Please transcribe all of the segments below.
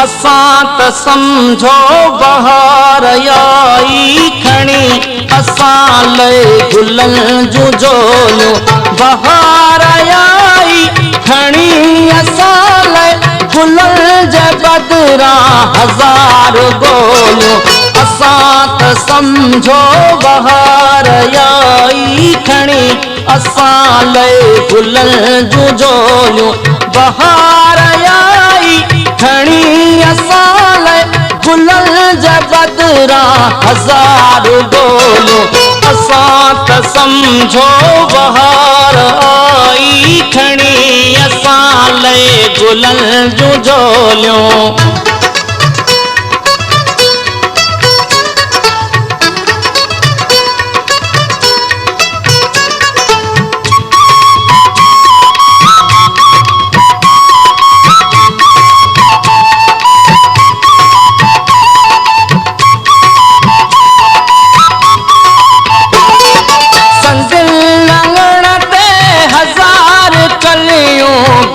असां त समझो बहार आई खणी असां लए गुलनि जूं झोलियूं बहार आई खणी असां लए गुलनि जे बदिरां हज़ार गोलियूं असां त समझो बहार आई खणी असां लए गुलनि जूं झोलियूं बहार आई खणी असां लए गुलनि जे बदिरां हज़ार गोलियूं असां त समझो बहार आई खणी असां लए गुलनि जूं झोलियूं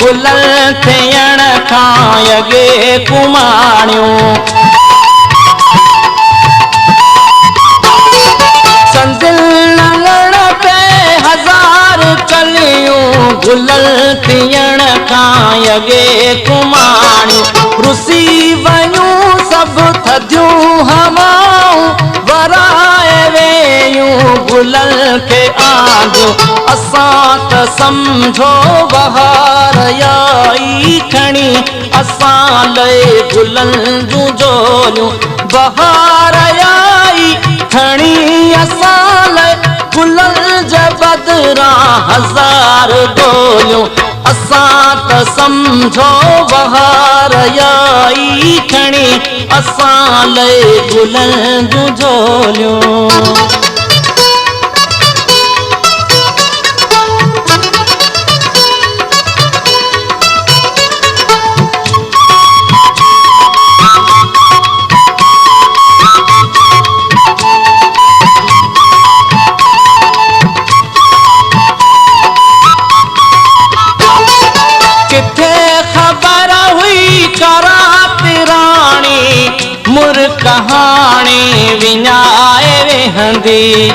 गुलनि थियण खां अॻे कुमाणियूं संदिल लंघण ते हज़ार कलियूं गुलनि थियण खां अॻे कुमाणियूं रुसी वयूं सभु थधियूं हवाऊं वराए वेयूं गुलनि खे आंदियूं असां त समझो बहार आई खणी असां लए गुलनि जूं झोलियूं बहार आई खणी असां लए गुलनि जे बदिरां हज़ार गोलियूं असां त समझो बहार आई खणी असां लए गुलनि जूं झोलियूं कहाणी विञाए वेहंदी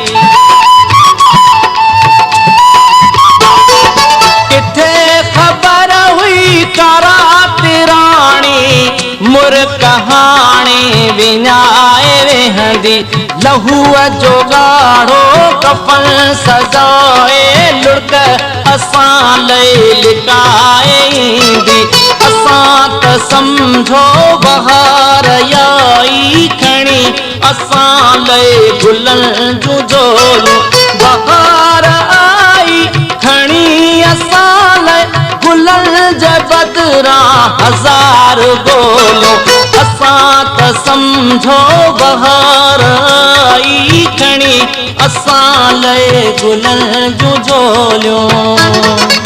किथे ख़बर हुई करात राणी मुर कहाणी विञाए वेहंदी लहूअ जो गाढ़ो कफन सजाए लुड़क असां लए लिकाए ईंदी असां त समझो बहार आई खणी असां लए गुलनि जूं झोलियूं बहार आई खणी असां लए गुलनि जे बदिरां हज़ार गोलियूं असां त समझो बहार आई खणी असां लए गुलनि जूं झोलियूं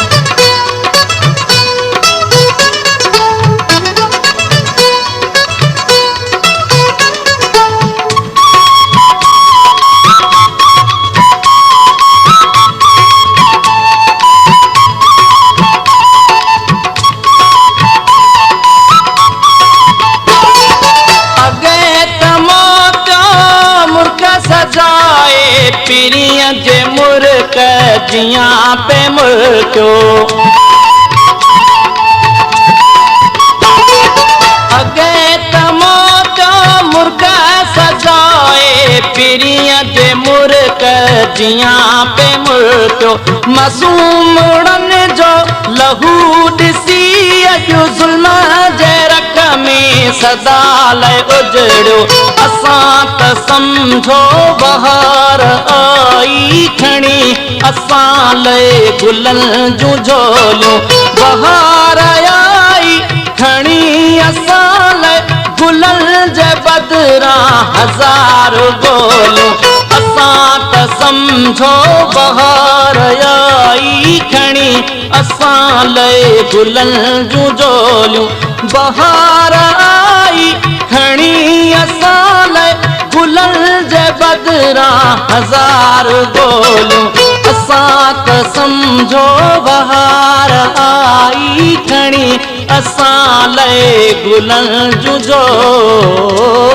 पिरिया जे मुर्क जियां पे मुर्क्यो अगे तमो तो मुर्क सजाए पिरिया जे मुर्क जियां पे मुर्क्यो मासूम उड़न जो लहू ॾिसी अॼु ज़ुल्म जे रख में सदा लए उजड़ियो असां त समझो बहार आई खणी असां लए गुलनि जूं झोलियूं बहार आई खणी असां लए गुलनि जे बदिरां हज़ार गोलियूं असां त समझो बहार आई खणी असां लए गुलनि जूं झोलियूं बहार आई खणी असां लए गुलनि जे बदिरां हज़ार गोलियूं असां त समझो बहार आई खणी असां लए गुलन जूं जोड़ियूं।